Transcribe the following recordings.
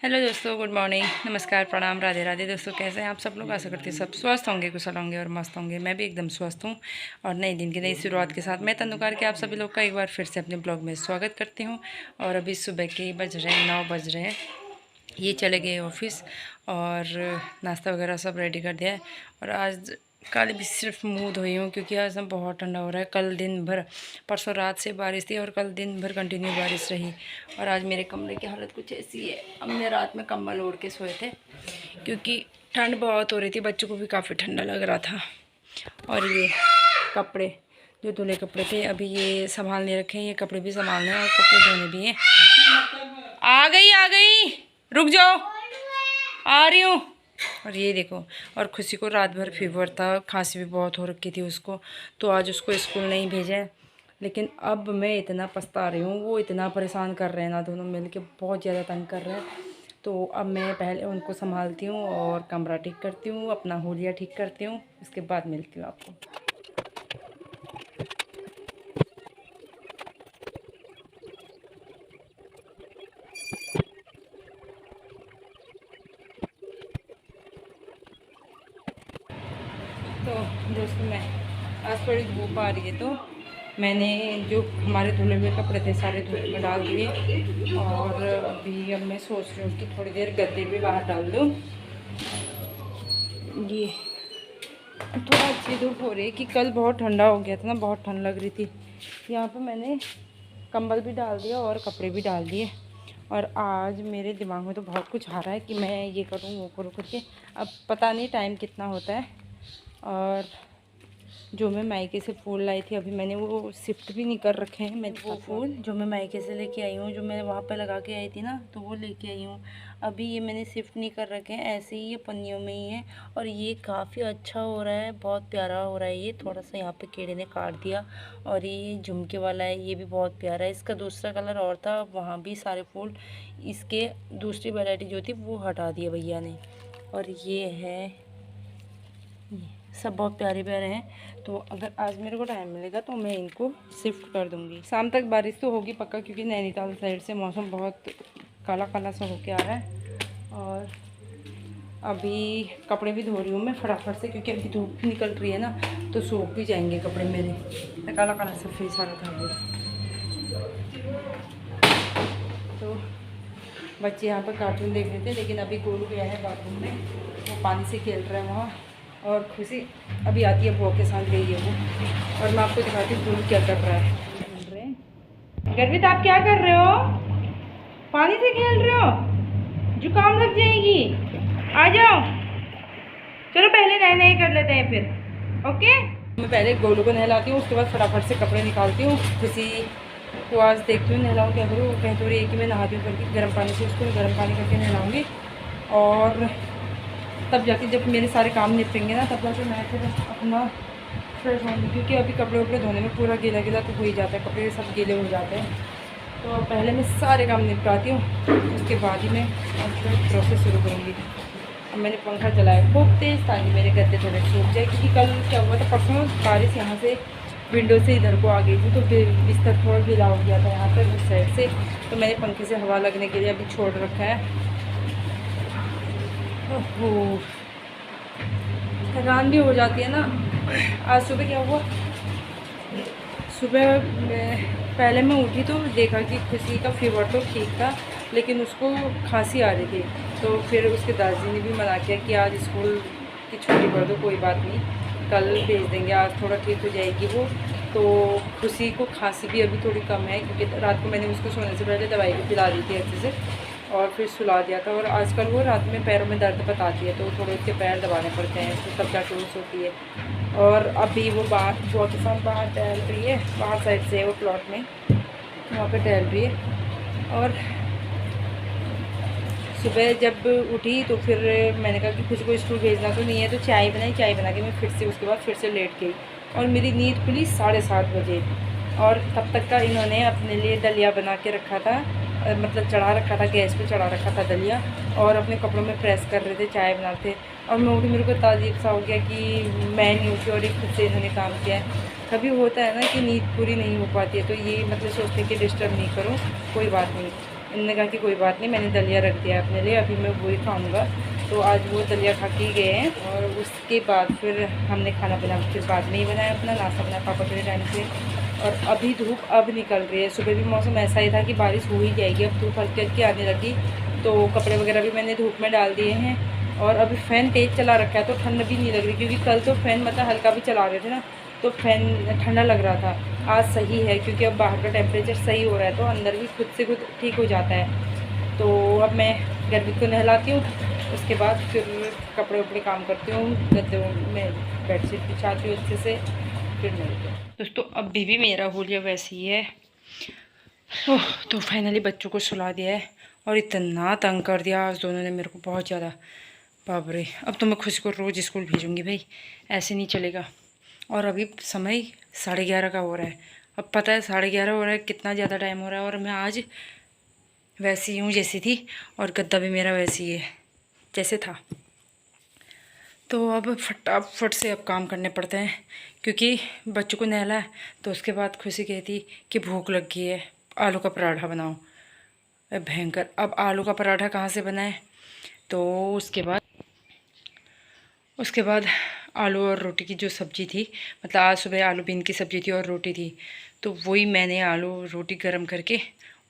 Hello दोस्तों, good morning, नमस्कार, प्रणाम, राधे राधे। दोस्तों कैसे हैं आप सब लोग? आशा करती हैं सब स्वस्थ होंगे, कुशल होंगे और मस्त होंगे। मैं भी एकदम स्वस्थ हूँ और नए दिन की नई शुरुआत के साथ मैं तनुकार के आप सभी लोग का एक बार फिर से अपने ब्लॉग में स्वागत करती हूँ। और अभी सुबह के बज रहे हैं 9 बज रहे हैं। ये चले गए ऑफिस और नाश्ता वगैरह सब रेडी कर दिया है। और आज कल भी सिर्फ मुँह धोई हूँ क्योंकि आज ना बहुत ठंडा हो रहा है। कल दिन भर, परसों रात से बारिश थी और कल दिन भर कंटिन्यू बारिश रही। और आज मेरे कमरे की हालत कुछ ऐसी है। हमने रात में कंबल ओढ़ के सोए थे क्योंकि ठंड बहुत हो रही थी, बच्चों को भी काफ़ी ठंडा लग रहा था। और ये कपड़े जो धुले कपड़े थे अभी ये संभालने रखे हैं, ये कपड़े भी संभालने हैं और कपड़े धोने भी हैं। आ गई, रुक जाओ, आ रही हूँ। और ये देखो, और खुशी को रात भर फीवर था, खांसी भी बहुत हो रखी थी उसको, तो आज उसको स्कूल नहीं भेजा। लेकिन अब मैं इतना पछता रही हूँ, वो इतना परेशान कर रहे हैं ना, दोनों मिलके बहुत ज़्यादा तंग कर रहे हैं। तो अब मैं पहले उनको संभालती हूँ और कमरा ठीक करती हूँ, अपना होलिया ठीक करती हूँ, उसके बाद मिलती हूँ आपको। तो दोस्तों, मैं आज थोड़ी धूप आ रही है तो मैंने जो हमारे धुले हुए कपड़े थे सारे धूप में डाल दिए। और अभी अब मैं सोच रही हूँ कि थोड़ी देर गद्दे भी बाहर डाल दूँ। ये थोड़ा अच्छी धूप हो रही है कि कल बहुत ठंडा हो गया था ना, बहुत ठंड लग रही थी। यहाँ पर मैंने कंबल भी डाल दिया और कपड़े भी डाल दिए। और आज मेरे दिमाग में तो बहुत कुछ आ रहा है कि मैं ये करूँ वो करूँ करके। अब पता नहीं टाइम कितना होता है। और जो मैं मायके से फूल लाई थी अभी मैंने वो शिफ्ट भी नहीं कर रखे हैं। मैं वो फूल जो मैं मायके से लेके आई हूँ, जो मैं वहाँ पे लगा के आई थी ना, तो वो लेके आई हूँ। अभी ये मैंने शिफ्ट नहीं कर रखे हैं, ऐसे ही ये पन्नियों में ही है। और ये काफ़ी अच्छा हो रहा है, बहुत प्यारा हो रहा है। ये थोड़ा सा यहाँ पे कीड़े ने काट दिया। और ये झुमके वाला है, ये भी बहुत प्यारा है। इसका दूसरा कलर और था, वहाँ भी सारे फूल, इसके दूसरी वैरायटी जो थी वो हटा दिया भैया ने। और ये है, सब बहुत प्यारे प्यारे हैं। तो अगर आज मेरे को टाइम मिलेगा तो मैं इनको शिफ्ट कर दूंगी। शाम तक बारिश तो होगी पक्का, क्योंकि नैनीताल साइड से मौसम बहुत काला काला सा होके आ रहा है। और अभी कपड़े भी धो रही हूँ मैं फटाफट से, क्योंकि अभी धूप भी निकल रही है ना, तो सूख भी जाएंगे कपड़े मेरे। काला काला सा फेस आ रहा था वो। तो बच्चे यहाँ पर कार्टून देख रहे थे, लेकिन अभी गोलू गया है बाथरूम में, वो पानी से खेल रहा है वहाँ। और खुशी अभी आती है, बुआ के साथ गई है वो। और मैं आपको दिखाती हूँ गोलू क्या कर रहा है। गर्वित, आप क्या कर रहे हो? पानी से खेल रहे हो? जुकाम लग जाएगी, आ जाओ। चलो पहले नए नए कर लेते हैं फिर, ओके। मैं पहले गोलू को नहलाती हूँ, उसके बाद फटाफट से कपड़े निकालती हूँ। खुशी को आज देखती हूँ नहलाऊँ क्या करूँ। वो कह तो रही है कि मैं नहाती हूँ करके, गर्म पानी से उसको गर्म पानी करके नहलाऊँगी। और तब जाके जब मेरे सारे काम निपटेंगे ना, तब जाके मैं फिर अपना फ्रेश होंगी। क्योंकि अभी कपड़े वपड़े धोने में पूरा गीला गीला तो हो ही जाता है, कपड़े सब गीले हो जाते हैं। तो पहले मैं सारे काम निपटाती हूँ, उसके बाद ही मैं प्रोसेस शुरू करूँगी। अब मैंने पंखा चलाया खूब तेज़, ताकि मेरे गद्दे थोड़े सूख जाए। क्योंकि कल क्या हुआ था, परसों बारिश यहाँ से विंडो से इधर को आ गई थी, तो बिस्तर थोड़ा गीला हो गया था यहाँ पर उस साइड से। तो मैंने पंखे से हवा लगने के लिए अभी छोड़ रखा है। ओहो, थकान भी हो जाती है ना। आज सुबह क्या हुआ, सुबह पहले मैं उठी तो देखा कि खुशी का फीवर तो ठीक था, लेकिन उसको खांसी आ रही थी। तो फिर उसके दादाजी ने भी मना किया कि आज स्कूल की छुट्टी कर दो, कोई बात नहीं, कल भेज देंगे, आज थोड़ा ठीक हो जाएगी वो। तो खुशी को खांसी भी अभी थोड़ी कम है, क्योंकि रात को मैंने उसको सोने से पहले दवाई भी पिला दी थी अच्छे से, और फिर सुला दिया था। और आजकल वो रात में पैरों में दर्द बताती है, तो थोड़े उसके पैर दबाने पड़ते हैं, तो तब जाके वो सोती है। और अभी वो बुआ के साथ बाहर टहल रही है, बाहर साइड से है वो प्लॉट में, वहाँ पे टहल रही है। और सुबह जब उठी तो फिर मैंने कहा कि कुछ को स्कूल भेजना तो नहीं है, तो चाय बनाई। चाय बना के मैं फिर से उसके बाद फिर से लेट गई। और मेरी नींद खुली 7:30 बजे। और तब तक का इन्होंने अपने लिए दलिया बना के रखा था, मतलब चढ़ा रखा था, गैस पे चढ़ा रखा था दलिया, और अपने कपड़ों में प्रेस कर रहे थे, चाय बनाते। और मैं उठी, मेरे को ताजीब सा हो गया कि मैं नहीं उठी और एक खुद से इन्होंने काम किया है। कभी होता है ना कि नींद पूरी नहीं हो पाती है, तो ये मतलब सोचते कि डिस्टर्ब नहीं करूँ, कोई बात नहीं। इन्होंने कहा कि कोई बात नहीं, मैंने दलिया रख दिया अपने लिए, अभी मैं वही खाऊंगा। तो आज वो दलिया खा के गए हैं और उसके बाद फिर हमने खाना पीना फिर बाद में ही बनाया, अपना नाश्ता बनाया पापा के टाइम से। और अभी धूप अब निकल रही है। सुबह भी मौसम ऐसा ही था कि बारिश हो ही जाएगी, अब धूप हल्की हल्की आने लगी। तो कपड़े वगैरह भी मैंने धूप में डाल दिए हैं। और अभी फ़ैन तेज़ चला रखा है तो ठंड भी नहीं लग रही, क्योंकि कल तो फ़ैन मतलब हल्का भी चला रहे थे ना, तो फ़ैन ठंडा लग रहा था। आज सही है क्योंकि अब बाहर का टेम्परेचर सही हो रहा है, तो अंदर भी खुद से खुद ठीक हो जाता है। तो अब मैं गर्मी को नहलाती हूँ, उसके बाद फिर कपड़े उपड़े काम करती हूँ, गद्दे में बेडशीट बिछाती हूँ अच्छे से, फिर मिलते हैं। दोस्तों अभी भी मेरा होलिया वैसे ही है। ओह, तो फाइनली बच्चों को सुला दिया है और इतना तंग कर दिया आज दोनों ने मेरे को बहुत ज़्यादा। बाप रे, अब तो मैं खुशी को रोज़ स्कूल भेजूँगी भाई, ऐसे नहीं चलेगा। और अभी समय 11:30 का हो रहा है। अब पता है 11:30 हो रहा है, कितना ज़्यादा टाइम हो रहा है। और मैं आज वैसी हूँ जैसी थी, और गद्दा भी मेरा वैसी है जैसे था। तो अब फटाफट से अब काम करने पड़ते हैं, क्योंकि बच्चों को नहला है। तो उसके बाद खुशी कहती कि भूख लग गई है, आलू का पराठा बनाओ। भयंकर, अब आलू का पराठा कहाँ से बनाए? तो उसके बाद आलू और रोटी की जो सब्ज़ी थी, मतलब आज सुबह आलू बीन की सब्ज़ी थी और रोटी थी, तो वही मैंने आलू रोटी गरम करके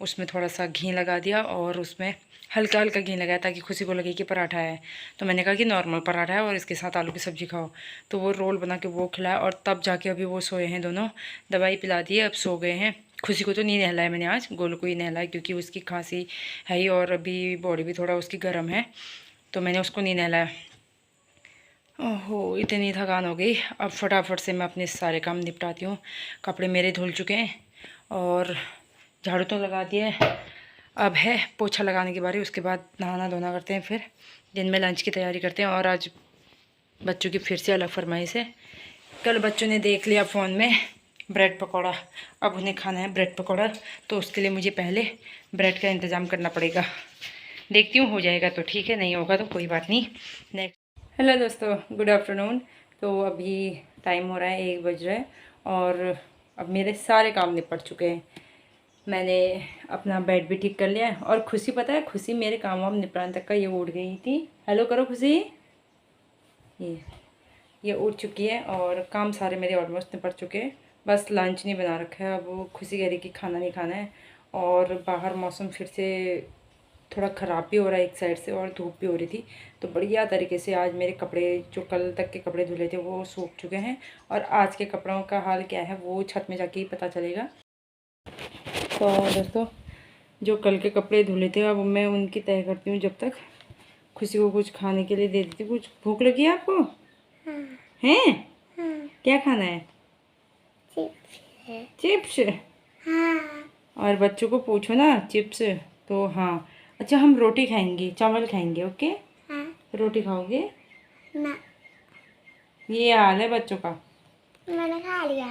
उसमें थोड़ा सा घी लगा दिया और उसमें हल्का हल्का घी लगाया ताकि खुशी को लगे कि पराठा है। तो मैंने कहा कि नॉर्मल पराठा है और इसके साथ आलू की सब्ज़ी खाओ। तो वो रोल बना के वो खिलाया और तब जाके अभी वो सोए हैं दोनों, दवाई पिला दी है, अब सो गए हैं। खुशी को तो नहीं नहलाया मैंने आज, गोलू को ही नहलाया क्योंकि उसकी खांसी है ही और अभी बॉडी भी थोड़ा उसकी गर्म है, तो मैंने उसको नहीं नहलाया। ओहो, इतनी थकान हो गई। अब फटाफट से मैं अपने सारे काम निपटाती हूँ। कपड़े मेरे धुल चुके हैं और झाड़ू तो लगा दिया है, अब है पोछा लगाने की बारी। उसके बाद नहाना धोना करते हैं, फिर दिन में लंच की तैयारी करते हैं। और आज बच्चों की फिर से अलग फरमाइश है। कल बच्चों ने देख लिया फ़ोन में ब्रेड पकौड़ा, अब उन्हें खाना है ब्रेड पकौड़ा, तो उसके लिए मुझे पहले ब्रेड का इंतज़ाम करना पड़ेगा। देखती हूँ, हो जाएगा तो ठीक है, नहीं होगा तो कोई बात नहीं। नेक्स्ट, हेलो दोस्तों, गुड आफ्टरनून। तो अभी टाइम हो रहा है 1 बज रहा है और अब मेरे सारे काम निपट चुके हैं। मैंने अपना बेड भी ठीक कर लिया है और खुशी, पता है खुशी मेरे काम वाम निपटाने तक का ये उठ गई थी। हेलो करो खुशी, ये उठ चुकी है और काम सारे मेरे ऑलमोस्ट निपट चुके हैं। बस लंच नहीं बना रखा है, अब वो खुशी कह रही कि खाना नहीं खाना है। और बाहर मौसम फिर से थोड़ा ख़राब भी हो रहा है एक साइड से, और धूप भी हो रही थी। तो बढ़िया तरीके से आज मेरे कपड़े, जो कल तक के कपड़े धुले थे, वो सूख चुके हैं। और आज के कपड़ों का हाल क्या है वो छत में जाके ही पता चलेगा। तो दोस्तों, जो कल के कपड़े धुले थे अब मैं उनकी तय करती हूँ, जब तक खुशी को कुछ खाने के लिए दे देती हूँ। कुछ भूख लगी है आपको? हैं? क्या खाना है? चिप्स। और बच्चों को पूछो ना चिप्स, तो हाँ। अच्छा, हम रोटी खाएंगे, चावल खाएंगे, ओके? रोटी खाओगे ना? ये हाल है बच्चों का। मैंने खा लिया।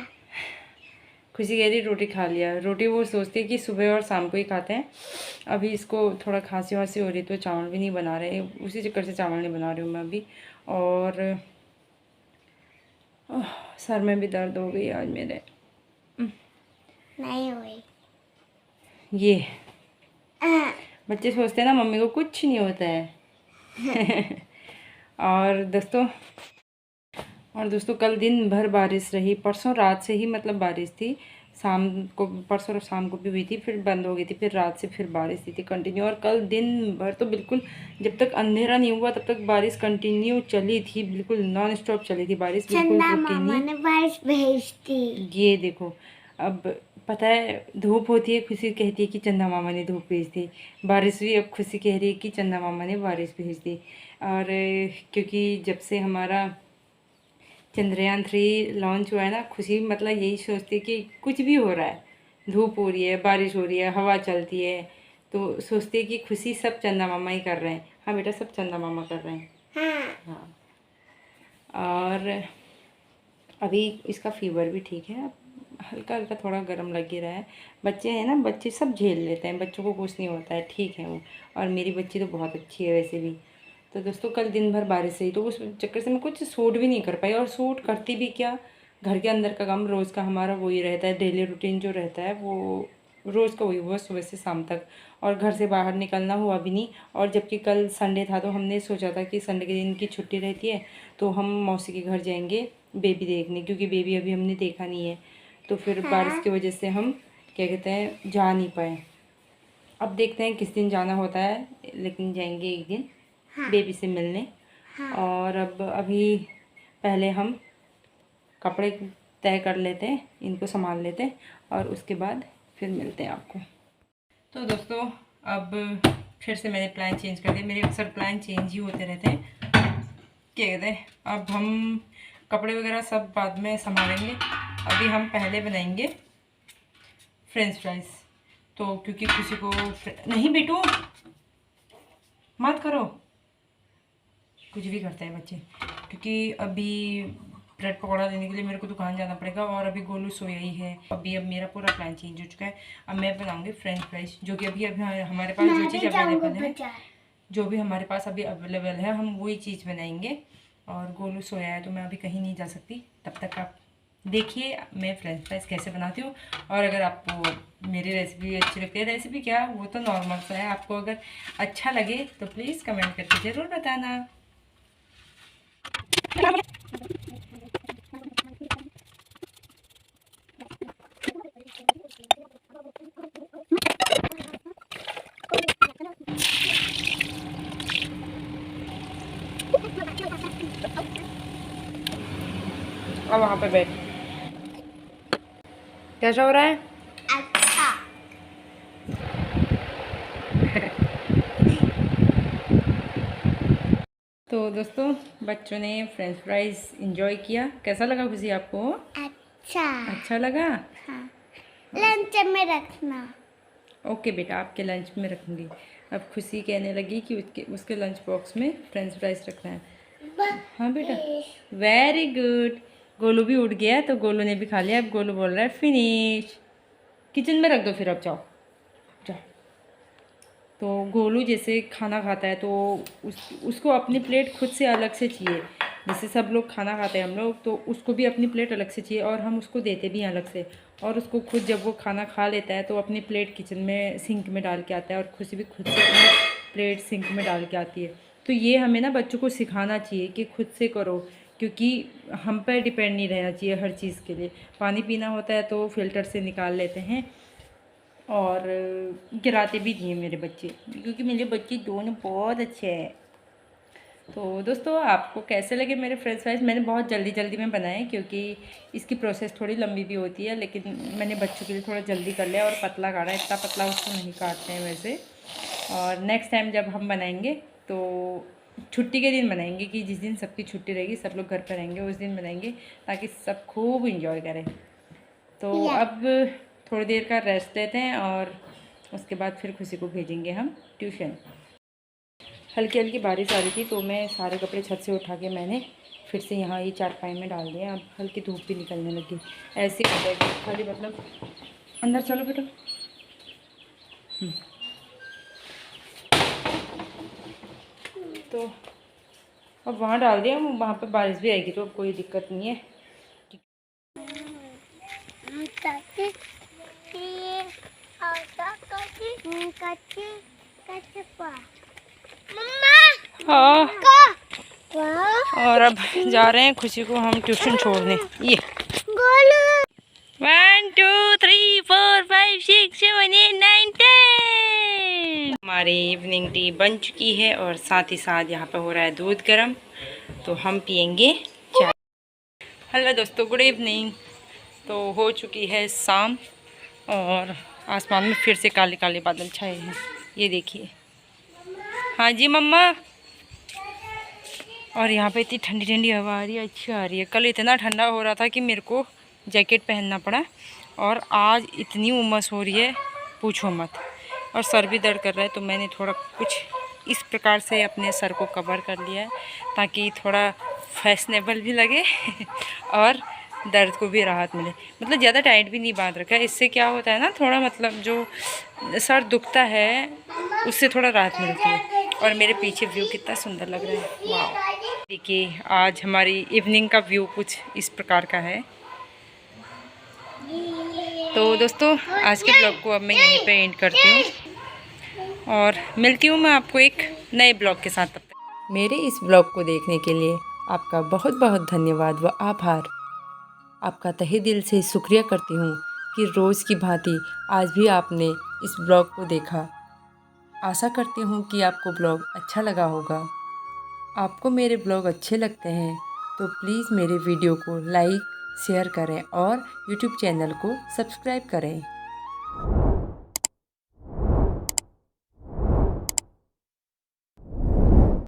खुशी कह रही रोटी खा लिया। रोटी वो सोचती है कि सुबह और शाम को ही खाते हैं। अभी इसको थोड़ा खांसी वासी हो रही तो चावल भी नहीं बना रहे, उसी चक्कर से चावल नहीं बना रही हूँ मैं अभी। और सर में भी दर्द हो गई आज मेरे। नहीं हुई ये। बच्चे सोचते हैं ना मम्मी को कुछ नहीं होता है। और दोस्तों कल दिन भर बारिश रही, परसों रात से ही मतलब बारिश थी। शाम को, परसों शाम को भी हुई थी, फिर बंद हो गई थी, फिर रात से फिर बारिश थी कंटिन्यू। और कल दिन भर तो बिल्कुल, जब तक अंधेरा नहीं हुआ तब तक बारिश कंटिन्यू चली थी, बिल्कुल नॉन स्टॉप चली थी बारिश, बिल्कुल रुकी नहीं। बारिश भेजती, ये देखो। अब पता है धूप होती है, खुशी कहती है कि चंदा मामा ने धूप भेज दी। बारिश भी अब खुशी कह रही है कि चंदा मामा ने बारिश भेज दी। और क्योंकि जब से हमारा चंद्रयान 3 लॉन्च हुआ है ना, खुशी मतलब यही सोचती है कि कुछ भी हो रहा है, धूप हो रही है, बारिश हो रही है, हवा चलती है, तो सोचती है कि खुशी सब चंदा मामा ही कर रहे हैं। हाँ बेटा, सब चंदा मामा कर रहे हैं। हाँ। और अभी इसका फीवर भी ठीक है, हल्का हल्का थोड़ा गर्म लग ही रहा है। बच्चे हैं ना, बच्चे सब झेल लेते हैं, बच्चों को कुछ नहीं होता है, ठीक है वो। और मेरी बच्ची तो बहुत अच्छी है वैसे भी। तो दोस्तों कल दिन भर बारिश रही, तो उस चक्कर से मैं कुछ सूट भी नहीं कर पाई। और सूट करती भी क्या, घर के अंदर का काम रोज़ का हमारा वही रहता है, डेली रूटीन जो रहता है वो रोज़ का वही हुआ सुबह से शाम तक। और घर से बाहर निकलना हुआ भी नहीं। और जबकि कल संडे था तो हमने सोचा था कि संडे के दिन की छुट्टी रहती है तो हम मौसी के घर जाएंगे बेबी देखने, क्योंकि बेबी अभी हमने देखा नहीं है। तो फिर बारिश की वजह से हम क्या कहते हैं जा नहीं पाए। अब देखते हैं किस दिन जाना होता है, लेकिन जाएंगे एक दिन बेबी से मिलने। और अब अभी पहले हम कपड़े तय कर लेते हैं, इनको संभाल लेते हैं और उसके बाद फिर मिलते हैं आपको। तो दोस्तों अब फिर से मैंने प्लान चेंज कर दिया। मेरे अक्सर प्लान चेंज ही होते रहते हैं, क्या कहते हैं। अब हम कपड़े वगैरह सब बाद में संभालेंगे, अभी हम पहले बनाएंगे फ्रेंच फ्राइज। तो क्योंकि किसी को नहीं बेटू मत करो, कुछ भी करते हैं बच्चे। क्योंकि अभी ब्रेड पकौड़ा लेने के लिए मेरे को दुकान जाना पड़ेगा और अभी गोलू सोया ही है। अभी अब मेरा पूरा प्लान चेंज हो चुका है। अब मैं बनाऊंगी फ्रेंच फ्राइज, जो कि अभी हमारे पास जो चीज़ अवेलेबल है, जो भी हमारे पास अभी अवेलेबल है हम वही चीज़ बनाएंगे। और गोलू सोया है तो मैं अभी कहीं नहीं जा सकती, तब तक आप देखिए मैं फ्रेंच फ्राइज कैसे बनाती हूँ। और अगर आपको मेरी रेसिपी अच्छी लगती है, रेसिपी क्या वो तो नॉर्मल सा है, आपको अगर अच्छा लगे तो प्लीज़ कमेंट करके ज़रूर बताना। अब वहाँ पे बैठ, कैसा हो रहा है? अच्छा। तो दोस्तों बच्चों ने फ्रेंच फ्राइज एंजॉय किया, कैसा लगा खुशी आपको? अच्छा लगा? हाँ। लंच में रखना। ओके बेटा, आपके लंच में रखूँगी। अब खुशी कहने लगी कि उसके लंच बॉक्स में फ्रेंच फ्राइज रखना है। हाँ बेटा, वेरी गुड। गोलू भी उठ गया तो गोलू ने भी खा लिया। अब गोलू बोल रहा है फिनिश। किचन में रख दो फिर, अब जाओ जाओ। तो गोलू जैसे खाना खाता है तो उसको अपनी प्लेट खुद से अलग से चाहिए। जैसे सब लोग खाना खाते हैं हम लोग, तो उसको भी अपनी प्लेट अलग से चाहिए और हम उसको देते भी हैं अलग से। और उसको खुद जब वो खाना खा लेता है तो अपनी प्लेट किचन में सिंक में डाल के आता है और खुशी भी खुद से अपनी प्लेट सिंक में डाल के आती है। तो ये हमें ना बच्चों को सिखाना चाहिए कि खुद से करो, क्योंकि हम पर डिपेंड नहीं रहना चाहिए हर चीज़ के लिए। पानी पीना होता है तो फ़िल्टर से निकाल लेते हैं और गिराते भी दिए मेरे बच्चे, क्योंकि मेरे बच्चे दोनों बहुत अच्छे हैं। तो दोस्तों आपको कैसे लगे मेरे फ्रेंच फ्राइज? मैंने बहुत जल्दी जल्दी में बनाए क्योंकि इसकी प्रोसेस थोड़ी लंबी भी होती है, लेकिन मैंने बच्चों के लिए थोड़ा जल्दी कर लिया और पतला काटा। इतना पतला उसको नहीं काटते हैं वैसे। और नेक्स्ट टाइम जब हम बनाएंगे तो छुट्टी के दिन बनाएंगे, कि जिस दिन सबकी छुट्टी रहेगी, सब लोग घर पर रहेंगे, उस दिन बनाएंगे ताकि सब खूब इंजॉय करें। तो अब थोड़ी देर का रेस्ट लेते हैं और उसके बाद फिर खुशी को भेजेंगे हम ट्यूशन। हल्की हल्की बारिश आ रही थी तो मैं सारे कपड़े छत से उठा के मैंने फिर से यहाँ ये चारपाई में डाल दिया। अब हल्की धूप भी निकलने लगी, ऐसे हो जाएगी खाली, मतलब अंदर चलो बेटा। तो अब वहाँ डाल दिया, वहाँ पे बारिश भी आएगी तो अब कोई दिक्कत नहीं है। हाँ, और अब जा रहे हैं खुशी को हम ट्यूशन छोड़ने। ये 1 2 3 4 5 6 7 8 9 10 हमारी इवनिंग टी बन चुकी है और साथ ही साथ यहाँ पे हो रहा है दूध गर्म, तो हम पियेंगे चाय। हेलो दोस्तों, गुड इवनिंग। तो हो चुकी है शाम और आसमान में फिर से काले काले बादल छाए हैं, ये देखिए। हाँ जी मम्मा। और यहाँ पे इतनी ठंडी ठंडी हवा आ रही है, अच्छी आ रही है। कल इतना ठंडा हो रहा था कि मेरे को जैकेट पहनना पड़ा, और आज इतनी उमस हो रही है पूछो मत। और सर भी दर्द कर रहा है, तो मैंने थोड़ा कुछ इस प्रकार से अपने सर को कवर कर लिया है ताकि थोड़ा फैशनेबल भी लगे और दर्द को भी राहत मिले। मतलब ज़्यादा टाइट भी नहीं बांध रखा है, इससे क्या होता है ना, थोड़ा मतलब जो सर दुखता है उससे थोड़ा राहत मिलती है। और मेरे पीछे व्यू कितना सुंदर लग रहा है, वाह। देखिए आज हमारी इवनिंग का व्यू कुछ इस प्रकार का है। तो दोस्तों आज के ब्लॉग को अब मैं यहीं पे एंड करती हूँ। और मिलती हूँ मैं आपको एक नए ब्लॉग के साथ। तब तक मेरे इस ब्लॉग को देखने के लिए आपका बहुत बहुत धन्यवाद व आभार। आपका तहे दिल से शुक्रिया करती हूँ कि रोज़ की भांति आज भी आपने इस ब्लॉग को देखा। आशा करती हूँ कि आपको ब्लॉग अच्छा लगा होगा। आपको मेरे ब्लॉग अच्छे लगते हैं तो प्लीज़ मेरे वीडियो को लाइक शेयर करें और यूट्यूब चैनल को सब्सक्राइब करें।